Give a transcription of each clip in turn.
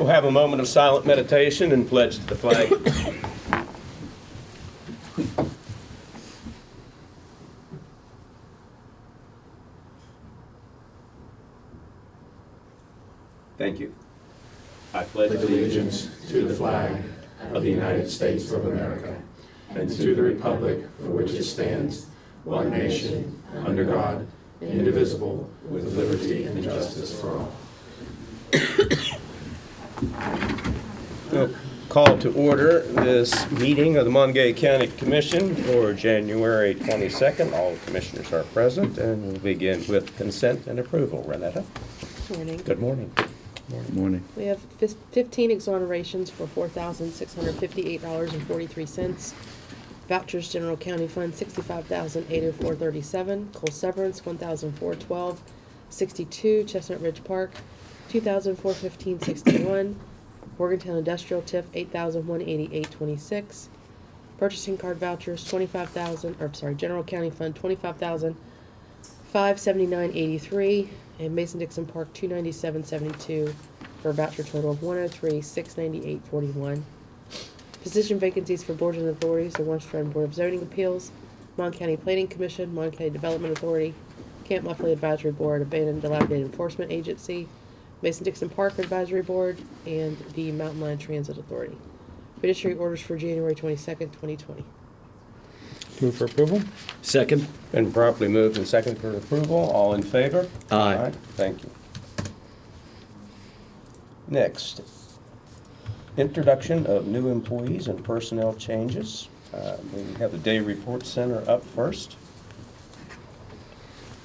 We'll have a moment of silent meditation and pledge to the flag. Thank you. I pledge allegiance to the flag of the United States of America and to the republic for which it stands, one nation, under God, indivisible, with liberty and justice for all. We'll call to order this meeting of the Monongalia County Commission for January 22nd. All commissioners are present, and we'll begin with consent and approval. Renetta? Morning. Good morning. Good morning. We have 15 exonerations for $4,658.43. Vouchers, General County Fund, $65,804.37. Coal severance, $1,412.62. Chestnut Ridge Park, $2,415.61. Morgantown Industrial TIF, $8,188.26. Purchasing card vouchers, General County Fund, $25,579.83. And Mason-Dixon Park, $297.72, for a voucher total of $103,698.41. Position vacancies for boards and authorities: the Warrenstown Board of Zoning Appeals, Mon County Planning Commission, Mon County Development Authority, Camp Muffley Advisory Board, Abandoned Dilapidated Enforcement Agency, Mason-Dixon Park Advisory Board, and the Mountain Line Transit Authority. Fiduciary orders for January 22nd, 2020. Move for approval. Second. Been properly moved and seconded for approval. All in favor? Aye. Thank you. Next, introduction of new employees and personnel changes. We have the Day Report Center up first.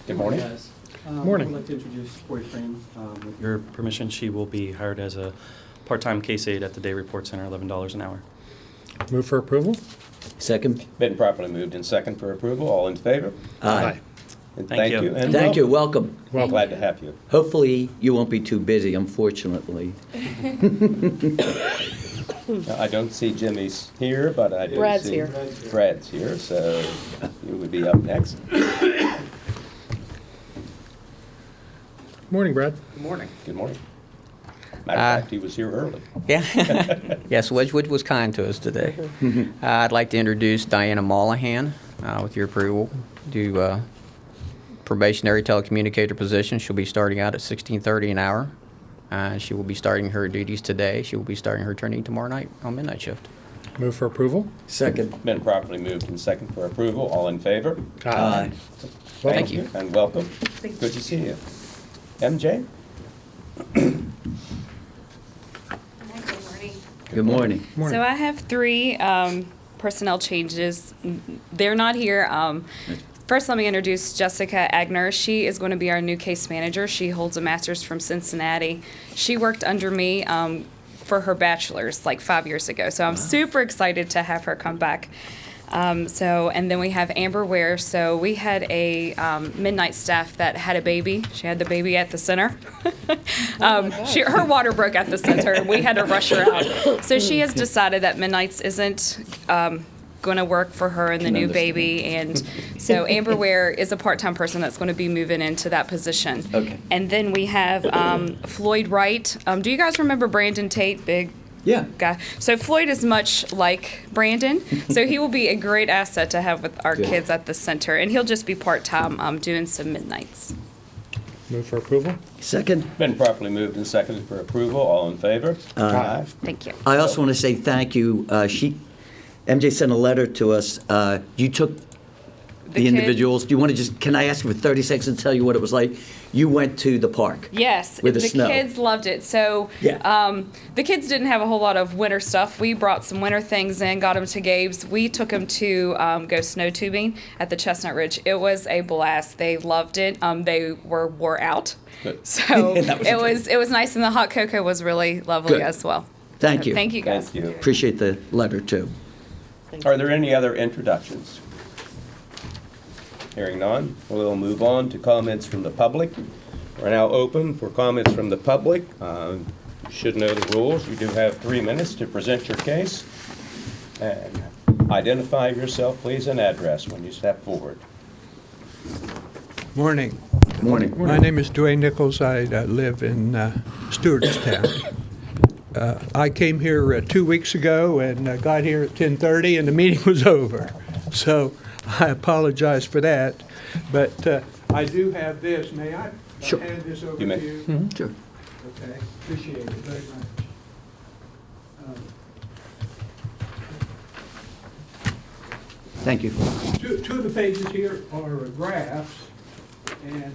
Good morning. Guys. Morning. I'd like to introduce Corey Frame. With your permission, she will be hired as a part-time case aide at the Day Report Center, $11 an hour. Move for approval. Second. Been properly moved and second for approval. All in favor? Aye. And Thank you. And Thank you. Welcome. Well, glad to have you. Hopefully, you won't be too busy, unfortunately. I don't see Jimmy's here, but I do Brad's see here. Brad's here, so you would be up next. Morning, Brad. Good morning. Good morning. Matter of fact, he was here early. Yeah. Yes, Wedgwood was kind to us today. I'd like to introduce Diana Mollahan, with your approval, to probationary telecommunicator position. She'll be starting out at $16.30 an hour. She will be starting her duties today. She will be starting her training tomorrow night on midnight shift. Move for approval. Second. Been properly moved and second for approval. All in favor? Aye. Thank you. And welcome. Good to see you. MJ? Good morning. So I have three personnel changes. They're not here. First, let me introduce Jessica Agner. She is going to be our new case manager. She holds a master's from Cincinnati. She worked under me for her bachelor's like 5 years ago. So I'm super excited to have her come back. And then we have Amber Ware. So we had a midnight staff that had a baby. She had the baby at the center. Her water broke at the center, and we had to rush her out. So she has decided that midnights isn't going to work for her and the new baby. And so Amber Ware is a part-time person that's going to be moving into that position. Okay. And then we have Floyd Wright. Do you guys remember Brandon Tate, big Yeah. guy? So Floyd is much like Brandon, so he will be a great asset to have with our Good. kids at the center, and he'll just be part-time doing some midnights. Move for approval. Second. Been properly moved and seconded for approval. All in favor? Aye. Thank you. I also want to say thank you. MJ sent a letter to us. You took the kid- individuals. Do you want to can I ask you for 30 seconds to tell you what it was like? You went to the park. Yes, With the the snow. kids loved it. So Yeah. the kids didn't have a whole lot of winter stuff. We brought some winter things in, got them to Gabe's. We took them to go snow tubing at the Chestnut Ridge. It was a blast. They loved it. They were wore out. Good. So That was it was nice, and the hot cocoa was really lovely Good. as well. Thank you. Thank you, guys. Thank you. Appreciate the letter, too. Are there any other introductions? Hearing none, we'll move on to comments from the public. We're now open for comments from the public. You should know the rules. You do have 3 minutes to present your case. And identify yourself, please, and address when you step forward. Morning. Morning. My name is Dwayne Nichols. I live in Stewartstown. I came here 2 weeks ago and got here at 10:30 and the meeting was over. So I apologize for that. But I do have this. May I Sure. hand this over You may. to you? Sure. Okay, appreciate it very much. Thank you. Two of the pages here are graphs, and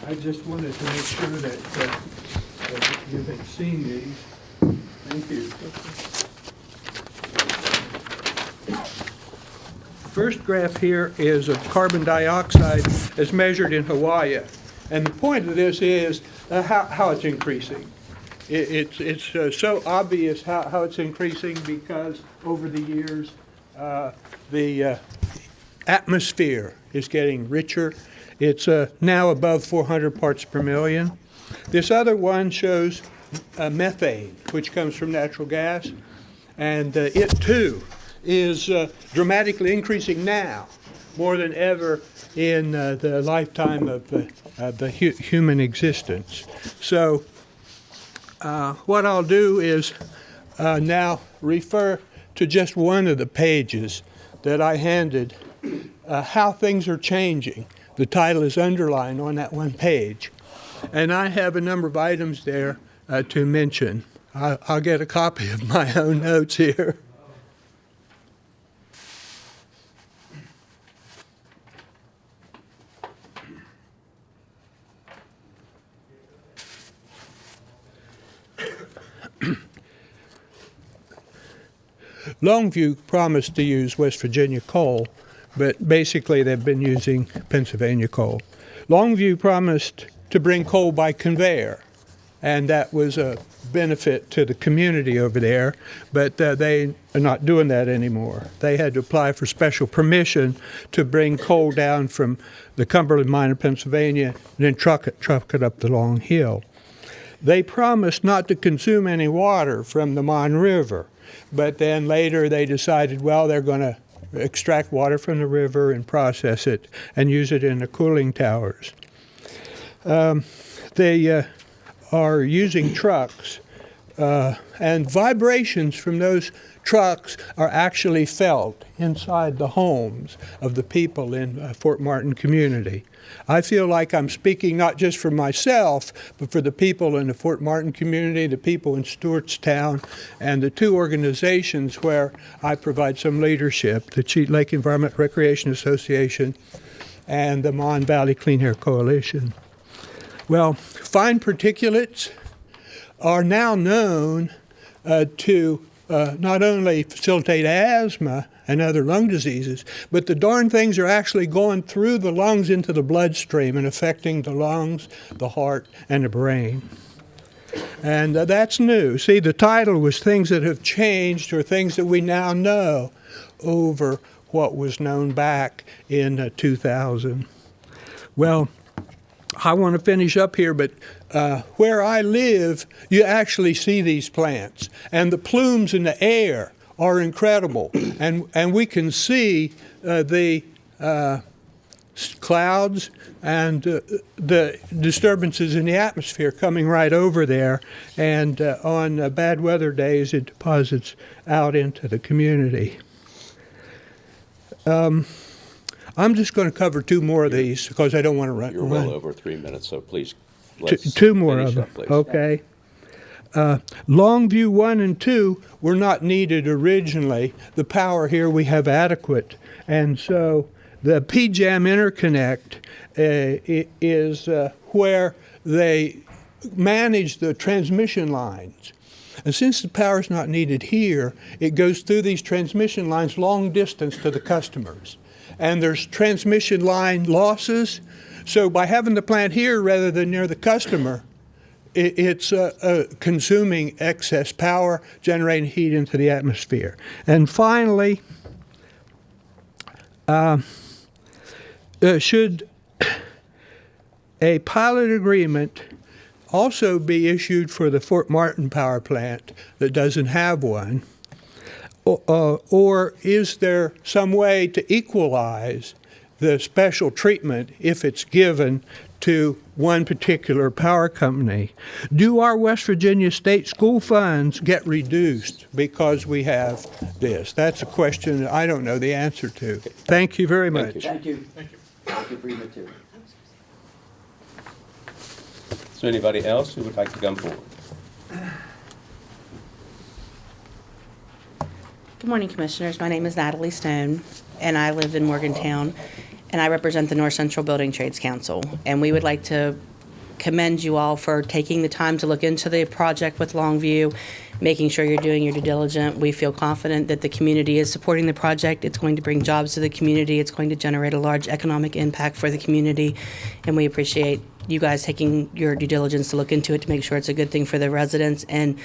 I just wanted to make sure that you had seen these. Thank you. First graph here is of carbon dioxide as measured in Hawaii. And the point of this is how it's increasing. It's so obvious how it's increasing because over the years, the atmosphere is getting richer. It's now above 400 parts per million. This other one shows methane, which comes from natural gas, and it too is dramatically increasing now, more than ever in the lifetime of the human existence. So what I'll do is now refer to just one of the pages that I handed, how things are changing. The title is underlined on that one page. And I have a number of items there to mention. I'll get a copy of my own notes here. Longview promised to use West Virginia coal, but basically they've been using Pennsylvania coal. Longview promised to bring coal by conveyor, and that was a benefit to the community over there, but they are not doing that anymore. They had to apply for special permission to bring coal down from the Cumberland mine of Pennsylvania and then truck it up the long hill. They promised not to consume any water from the Mon River, but then later they decided, well, they're going to extract water from the river and process it and use it in the cooling towers. They are using trucks, and vibrations from those trucks are actually felt inside the homes of the people in Fort Martin community. I feel like I'm speaking not just for myself, but for the people in the Fort Martin community, the people in Stewartstown, and the two organizations where I provide some leadership, the Cheat Lake Environment Recreation Association and the Mon Valley Clean Air Coalition. Well, fine particulates are now known to not only facilitate asthma and other lung diseases, but the darn things are actually going through the lungs into the bloodstream and affecting the lungs, the heart, and the brain. And that's new. See, the title was Things That Have Changed, or Things That We Now Know, over what was known back in 2000. Well, I want to finish up here, but where I live, you actually see these plants, and the plumes in the air are incredible, and we can see the clouds and the disturbances in the atmosphere coming right over there, and on bad weather days it deposits out into the community. I'm just going to cover two more of these because I don't want to run. You're well over 3 minutes, so please, let's two more finish of them. up, please. Okay. Longview 1 and 2 were not needed originally. The power here we have adequate. And so the PJAM interconnect is where they manage the transmission lines. And since the power is not needed here, it goes through these transmission lines long distance to the customers. And there's transmission line losses. So by having the plant here rather than near the customer, it's consuming excess power, generating heat into the atmosphere. And finally, should a pilot agreement also be issued for the Fort Martin power plant that doesn't have one? Or is there some way to equalize the special treatment, if it's given, to one particular power company. Do our West Virginia state school funds get reduced because we have this? That's a question that I don't know the answer to. Thank you very much. Thank you. Thank you. Thank you for your material. Is there anybody else who would like to come forward? Good morning, Commissioners. My name is Natalie Stone, and I live in Morgantown, and I represent the North Central Building Trades Council. And we would like to commend you all for taking the time to look into the project with Longview, making sure you're doing your due diligence. We feel confident that the community is supporting the project. It's going to bring jobs to the community. It's going to generate a large economic impact for the community, and we appreciate you guys taking your due diligence to look into it to make sure it's a good thing for the residents. And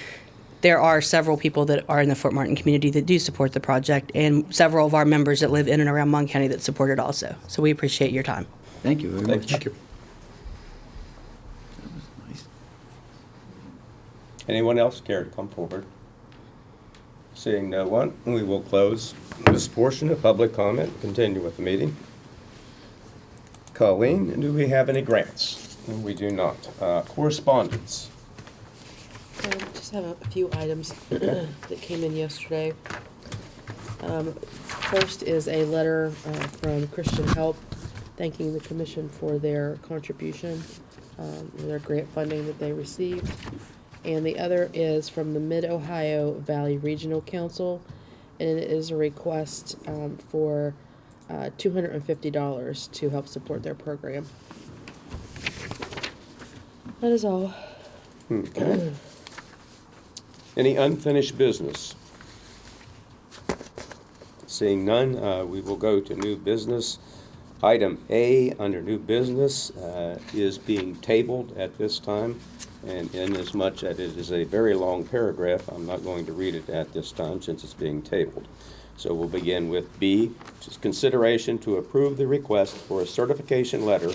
there are several people that are in the Fort Martin community that do support the project, and several of our members that live in and around Mon County that support it also. So we appreciate your time. Thank you very much. Thank you. That was nice. Anyone else care to come forward? Seeing no one, we will close this portion of public comment and continue with the meeting. Colleen, do we have any grants? We do not. Correspondence. Just have a few items that came in yesterday. First is a letter from Christian Help thanking the commission for their contribution, their grant funding that they received. And the other is from the Mid-Ohio Valley Regional Council, and it is a request for $250 to help support their program. That is all. Okay. Any unfinished business? Seeing none, we will go to new business. Item A under new business is being tabled at this time, and inasmuch that it is a very long paragraph, I'm not going to read it at this time since it's being tabled. So we'll begin with B, which is consideration to approve the request for a certification letter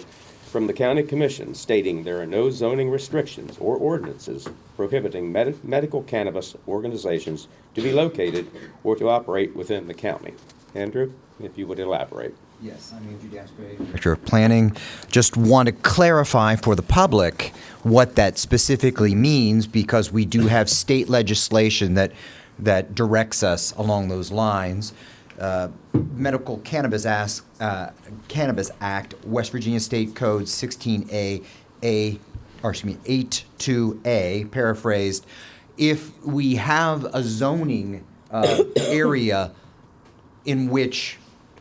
from the County Commission stating there are no zoning restrictions or ordinances prohibiting medical cannabis organizations to be located or to operate within the county. Andrew, if you would elaborate. Yes, I'm Andrew Dasbury, Director of Planning. Just want to clarify for the public what that specifically means, because we do have state legislation that directs us along those lines. Medical Cannabis Act, West Virginia State Code 16A, 82A, paraphrased. If we have a zoning area in which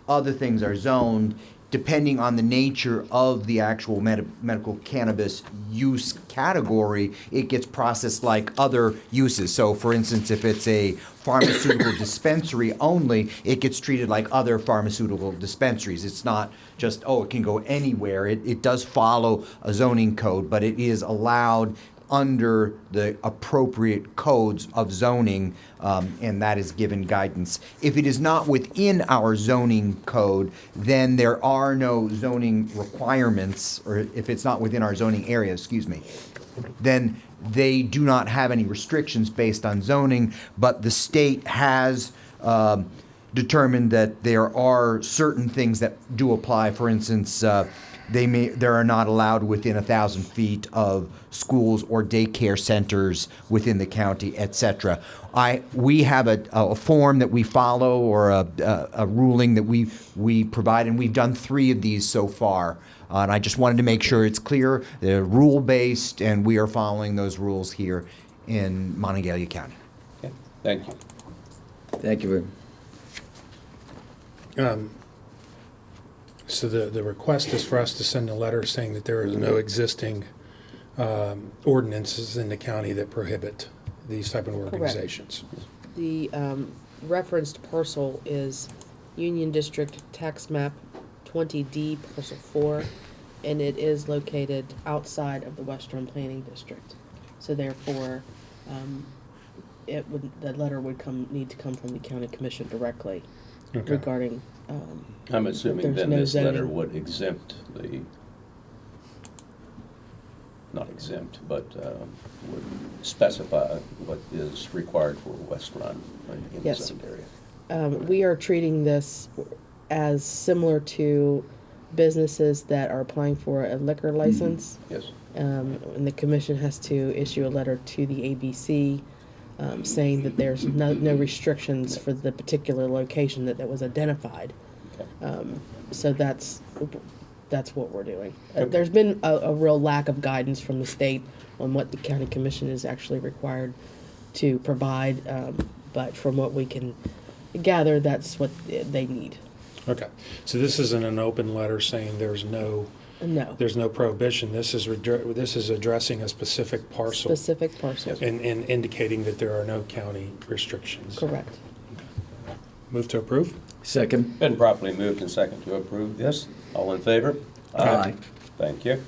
other things are zoned, depending on the nature of the actual medical cannabis use category, it gets processed like other uses. So, for instance, if it's a pharmaceutical dispensary only, it gets treated like other pharmaceutical dispensaries. It's not just, oh, it can go anywhere. It does follow a zoning code, but it is allowed under the appropriate codes of zoning, and that is given guidance. If it is not within our zoning code, then there are no zoning requirements, or if it's not within our zoning area, then they do not have any restrictions based on zoning, but the state has determined that there are certain things that do apply. For instance, they are not allowed within 1,000 feet of schools or daycare centers within the county, etc. We have a form that we follow, or a ruling that we provide, and we've done 3 of these so far. And I just wanted to make sure it's clear, they're rule-based, and we are following those rules here in Monongalia County. Okay. Thank you. Thank you very much. So the request is for us to send a letter saying that there is no existing ordinances in the county that prohibit these type of organizations. The referenced parcel is Union District Tax Map 20D, Parcel 4, and it is located outside of the Western Planning District. So therefore, the letter would need to come from the County Commission directly regarding. I'm assuming then this letter would exempt the, not exempt, but would specify what is required for West Run in the zoned area. We are treating this as similar to businesses that are applying for a liquor license. Yes. And the commission has to issue a letter to the ABC saying that there's no restrictions for the particular location that was identified. Okay. So that's what we're doing. There's been a real lack of guidance from the state on what the county commission is actually required to provide, but from what we can gather, that's what they need. Okay, so this isn't an open letter saying there's no prohibition. This is addressing a specific parcel. Specific parcel. And indicating that there are no county restrictions. Correct. Move to approve? Second. Been properly moved and second to approve this. All in favor? Aye. Thank you.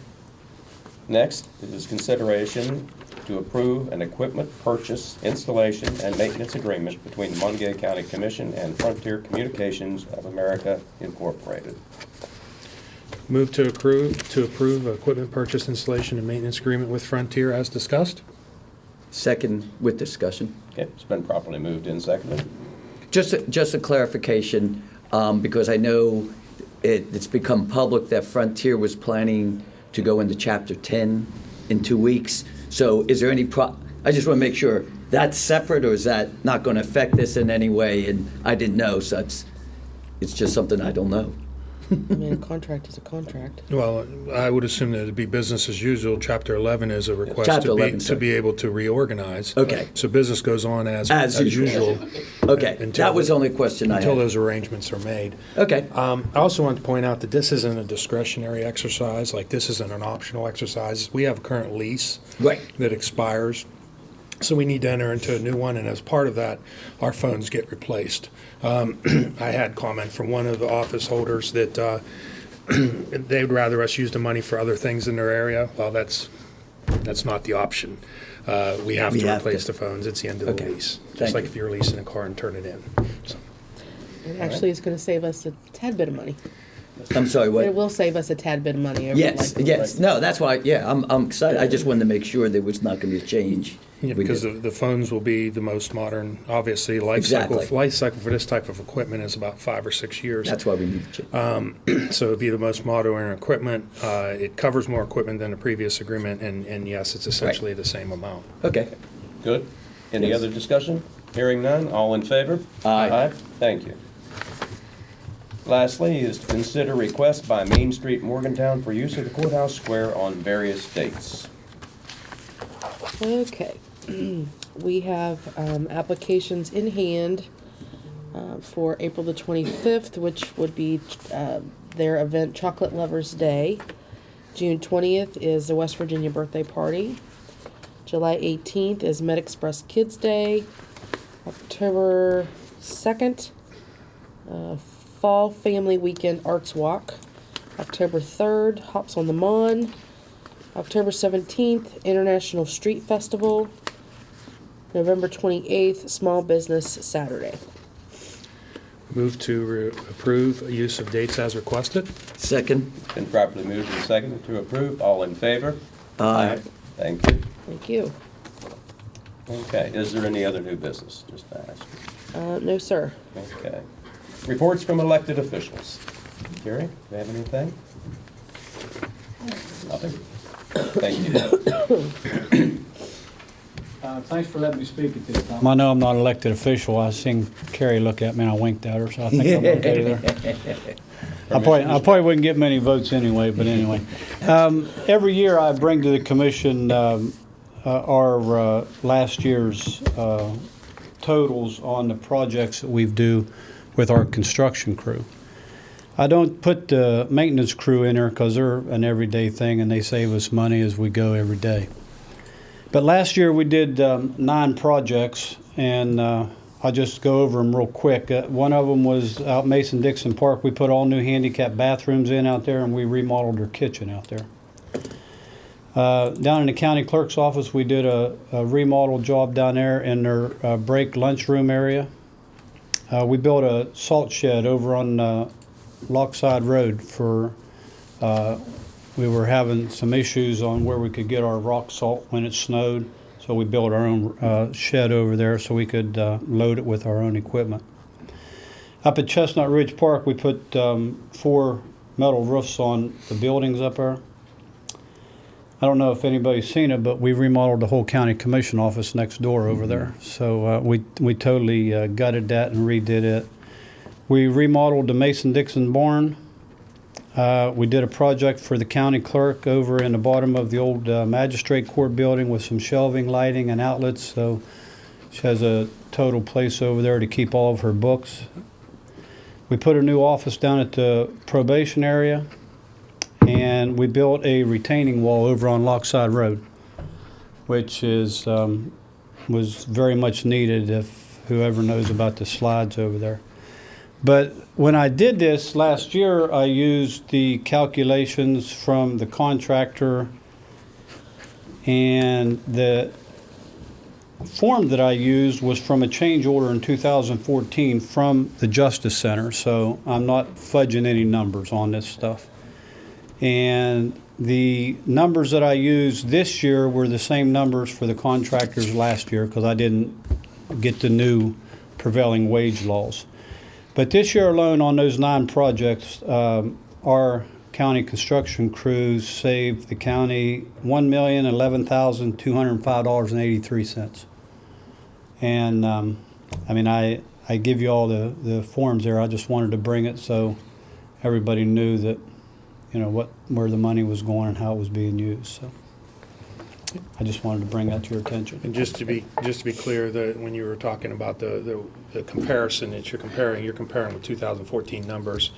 Next is consideration to approve an equipment purchase, installation, and maintenance agreement between the Monongalia County Commission and Frontier Communications of America Incorporated. Move to approve equipment purchase, installation, and maintenance agreement with Frontier as discussed? Second with discussion. Okay, it's been properly moved and seconded. Just a clarification, because I know it's become public that Frontier was planning to go into Chapter 10 in 2 weeks. So is there any I just want to make sure that's separate, or is that not going to affect this in any way? And I didn't know, so it's just something I don't know. I mean, a contract is a contract. Well, I would assume that it'd be business as usual. Chapter 11 is a request Chapter to 11, to be able to reorganize. Okay. So business goes on as usual. usual. Okay, until that was the only question I had. Until those arrangements are made. Okay. I also want to point out that this isn't a discretionary exercise, like this isn't an optional exercise. We have a current lease Right. that expires, so we need to enter into a new one, and as part of that, our phones get replaced. I had comment from one of the office holders that they'd rather us use the money for other things in their area. Well, that's not the option. We have to replace the phones. It's the end of the lease. Just like if you're leasing a car and turn it in. So. And actually, it's going to save us a tad bit of money. I'm sorry, what? It will save us a tad bit of money. Over Yes, yes. No, that's why, I'm excited. I just wanted to make sure there was not going to be a change. Yeah, because the phones will be the most modern, obviously, life cycle for this type of equipment is about 5 or 6 years. That's why we need to change. So it'd be the most modern equipment. It covers more equipment than the previous agreement, and yes, it's essentially the same amount. Okay. Good. Any other discussion? Hearing none, all in favor? Aye. Thank you. Lastly is to consider request by Main Street Morgantown for use of the courthouse square on various dates. Okay. We have applications in hand for April the 25th, which would be their event Chocolate Lovers Day. June 20th is the West Virginia birthday party. July 18th is Med Express Kids Day. October 2nd, Fall Family Weekend Arts Walk. October 3rd, Hops on the Mon. October 17th, International Street Festival. November 28th, Small Business Saturday. Move to approve use of dates as requested. Second. Been properly moved and seconded to approve. All in favor? Aye. Thank you. Thank you. Okay, is there any other new business? Just to ask. No, sir. Okay. Reports from elected officials. Gary, do you have anything? Nothing? Thank you. Thanks for letting me speak at this time. I know I'm not an elected official. I seen Carrie look at me and I winked at her, so I think I'm okay there. I probably wouldn't get many votes anyway, but anyway. Every year I bring to the commission our last year's totals on the projects that we do with our construction crew. I don't put the maintenance crew in there because they're an everyday thing and they save us money as we go every day. But last year we did 9 projects, and I'll just go over them real quick. One of them was out Mason-Dixon Park. We put all new handicap bathrooms in out there, and we remodeled their kitchen out there. Down in the county clerk's office, we did a remodel job down there in their break lunchroom area. We built a salt shed over on Lockside Road for we were having some issues on where we could get our rock salt when it snowed, so we built our own shed over there so we could load it with our own equipment. Up at Chestnut Ridge Park, we put 4 metal roofs on the buildings up there. I don't know if anybody's seen it, but we remodeled the whole county commission office next door over there. So we totally gutted that and redid it. We remodeled the Mason-Dixon barn. We did a project for the county clerk over in the bottom of the old magistrate court building with some shelving, lighting, and outlets. So she has a total place over there to keep all of her books. We put a new office down at the probation area, and we built a retaining wall over on Lockside Road, which is was very much needed if whoever knows about the slides over there. But when I did this last year, I used the calculations from the contractor, and the form that I used was from a change order in 2014 from the Justice Center, so I'm not fudging any numbers on this stuff. And the numbers that I used this year were the same numbers for the contractors last year because I didn't get the new prevailing wage laws. But this year alone on those 9 projects, our county construction crews saved the county $1,011,205.83. And I mean, I give you all the forms there. I just wanted to bring it so everybody knew that, you know, where the money was going and how it was being used. So I just wanted to bring that to your attention. And just to be clear, when you were talking about the comparison that you're comparing with 2014 numbers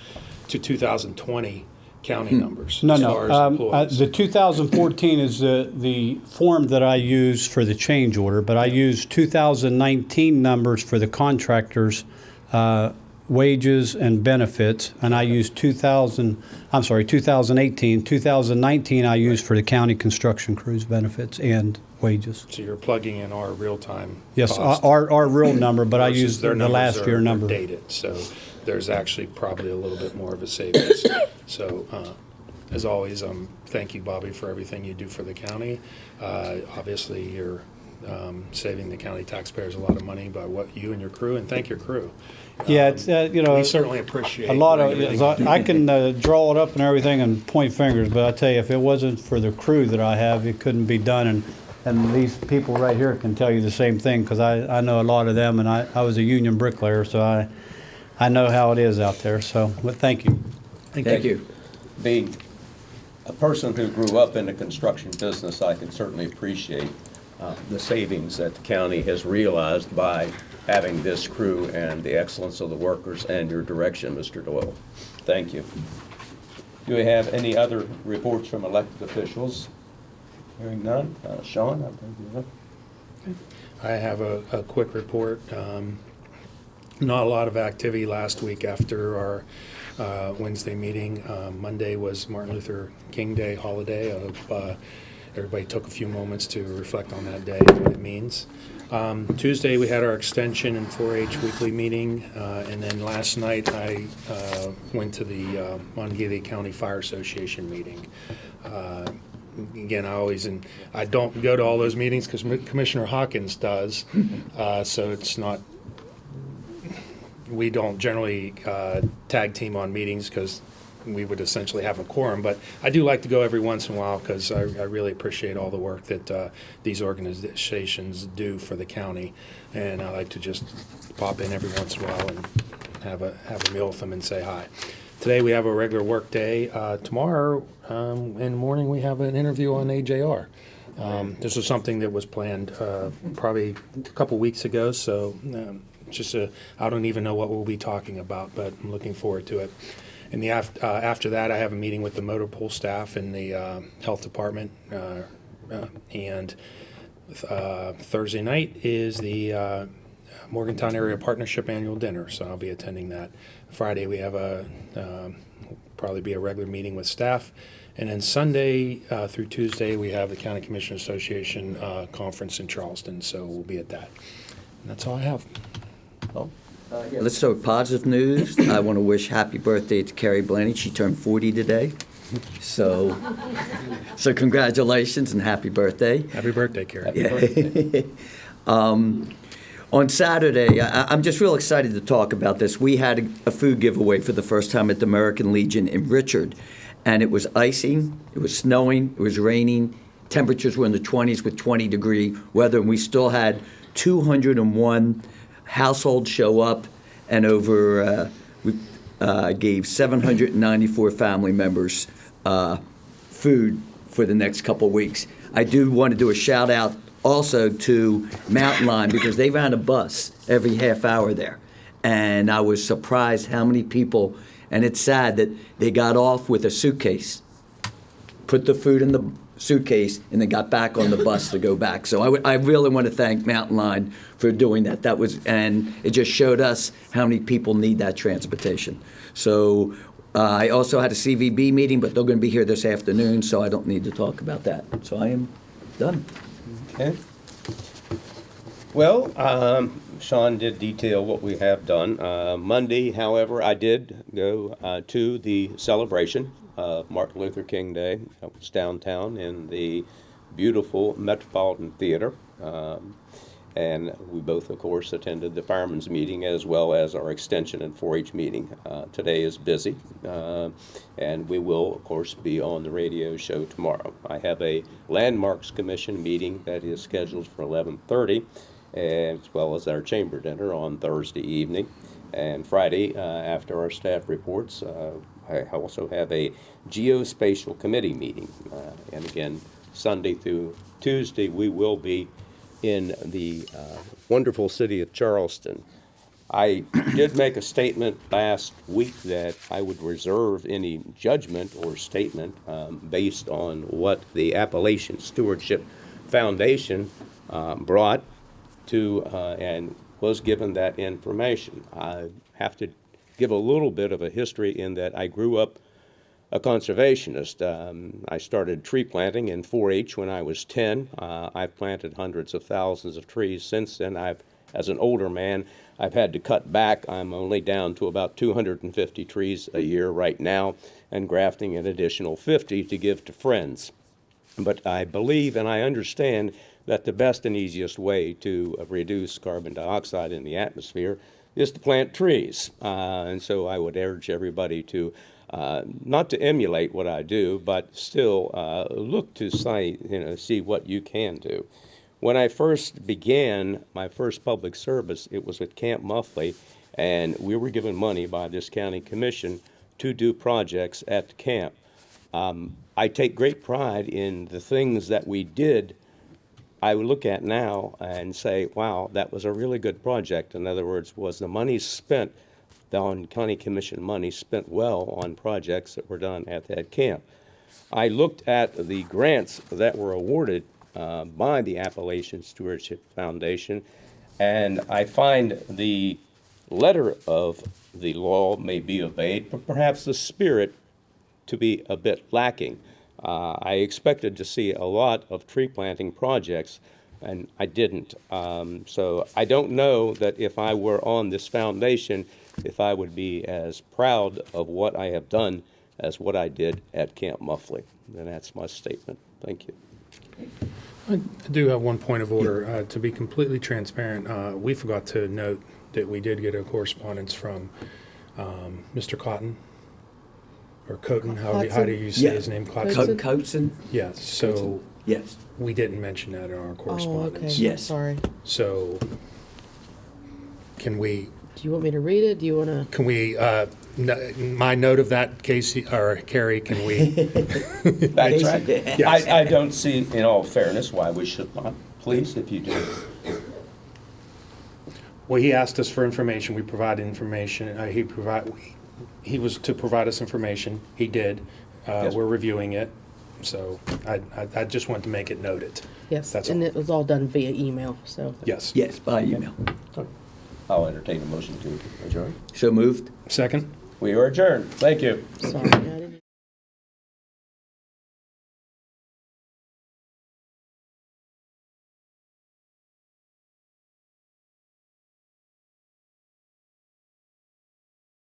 to 2020 county numbers. No, as no. far as employees. The 2014 is the form that I used for the change order, but I used 2019 numbers for the contractors' wages and benefits, and I used 2018. 2019 I used for the county construction crews' benefits and wages. So you're plugging in our real-time Yes, cost our real number, but I versus used their the numbers last year are number. dated, so there's actually probably a little bit more of a savings. So as always, thank you, Bobby, for everything you do for the county. Obviously, you're saving the county taxpayers a lot of money by what you and your crew, and thank your crew. Yeah, it's you know, We certainly appreciate a lot of. everything you do. I can draw it up and everything and point fingers, but I tell you, if it wasn't for the crew that I have, it couldn't be done. And these people right here can tell you the same thing because I know a lot of them, and I was a union bricklayer, so I know how it is out there. So, but thank you. Thank you. Being a person who grew up in the construction business, I can certainly appreciate the savings that the county has realized by having this crew and the excellence of the workers and your direction, Mr. Doyle. Thank you. Do we have any other reports from elected officials? Hearing none. Sean, I think you have. I have a quick report. Not a lot of activity last week after our Wednesday meeting. Monday was Martin Luther King Day holiday. Everybody took a few moments to reflect on that day and what it means. Tuesday we had our extension and 4-H weekly meeting, and then last night I went to the Monongalia County Fire Association meeting. Again, I don't go to all those meetings because Commissioner Hawkins does, so it's not. We don't generally tag team on meetings because we would essentially have a quorum, but I do like to go every once in a while because I really appreciate all the work that these organizations do for the county, and I like to just pop in every once in a while and have a meal with them and say hi. Today we have a regular work day. Tomorrow in the morning we have an interview on AJR. This is something that was planned probably a couple weeks ago, so I don't even know what we'll be talking about, but I'm looking forward to it. And after that, I have a meeting with the motor pool staff in the health department. And Thursday night is the Morgantown Area Partnership Annual Dinner, so I'll be attending that. Friday, we have probably be a regular meeting with staff. And then Sunday through Tuesday, we have the County Commission Association conference in Charleston, so we'll be at that. And that's all I have. Let's start with positive news. I want to wish happy birthday to Carrie Blaney. She turned 40 today. So congratulations and happy birthday. Happy birthday, Carrie. Yeah. On Saturday, I'm just real excited to talk about this. We had a food giveaway for the first time at the American Legion in Richard, and it was icing, it was snowing, it was raining. Temperatures were in the 20s with 20-degree weather, and we still had 201 households show up, and we gave 794 family members food for the next couple of weeks. I do want to do a shout out also to Mountain Line, because they ran a bus every half hour there. And I was surprised how many people, and it's sad that they got off with a suitcase, put the food in the suitcase, and then got back on the bus to go back. So I really want to thank Mountain Line for doing that. And it just showed us how many people need that transportation. So I also had a CVB meeting, but they're going to be here this afternoon, so I don't need to talk about that. So I am done. Okay. Well, Sean did detail what we have done. Monday, however, I did go to the celebration of Martin Luther King Day. That was downtown in the beautiful Metropolitan Theater. And we both, of course, attended the firemen's meeting as well as our extension and 4-H meeting. Today is busy, and we will, of course, be on the radio show tomorrow. I have a Landmarks Commission meeting that is scheduled for 11:30, as well as our chamber dinner on Thursday evening. And Friday, after our staff reports, I also have a geospatial committee meeting. And again, Sunday through Tuesday, we will be in the wonderful city of Charleston. I did make a statement last week that I would reserve any judgment or statement based on what the Appalachian Stewardship Foundation brought to and was given that information. I have to give a little bit of a history in that I grew up a conservationist. I started tree planting in 4-H when I was 10. I've planted hundreds of thousands of trees since then. As an older man, I've had to cut back. I'm only down to about 250 trees a year right now, and grafting an additional 50 to give to friends. But I believe and I understand that the best and easiest way to reduce carbon dioxide in the atmosphere is to plant trees. And so I would urge everybody to not to emulate what I do, but still look to see what you can do. When I first began my first public service, it was at Camp Muffley, and we were given money by this county commission to do projects at the camp. I take great pride in the things that we did. I would look at now and say, wow, that was a really good project. In other words, was the money spent on county commission money spent well on projects that were done at that camp. I looked at the grants that were awarded by the Appalachian Stewardship Foundation, and I find the letter of the law may be obeyed, but perhaps the spirit to be a bit lacking. I expected to see a lot of tree planting projects, and I didn't. So I don't know that if I were on this foundation, if I would be as proud of what I have done as what I did at Camp Muffley. And that's my statement. Thank you. I do have one point of order. To be completely transparent, we forgot to note that we did get a correspondence from Mr. Cotton, or Coton, how do you say his name? Coton? Yes, so Yes. we didn't mention that in our correspondence. Oh, okay. Yes. Sorry. So can we, Do you want me to read it? Do you want to? my note of that, Casey, or Carrie, can we? Backtrack? Yes. I don't see, in all fairness, why we should not. Please, if you do. Well, he asked us for information. We provided information. He was to provide us information. He did. Yes. We're reviewing it. So I just wanted to make it noted. Yes, That's and all. it was all done via email, so. Yes. Yes, by email. I'll entertain a motion to adjourn. So moved. Second? We are adjourned. Thank you. Sorry, I didn't.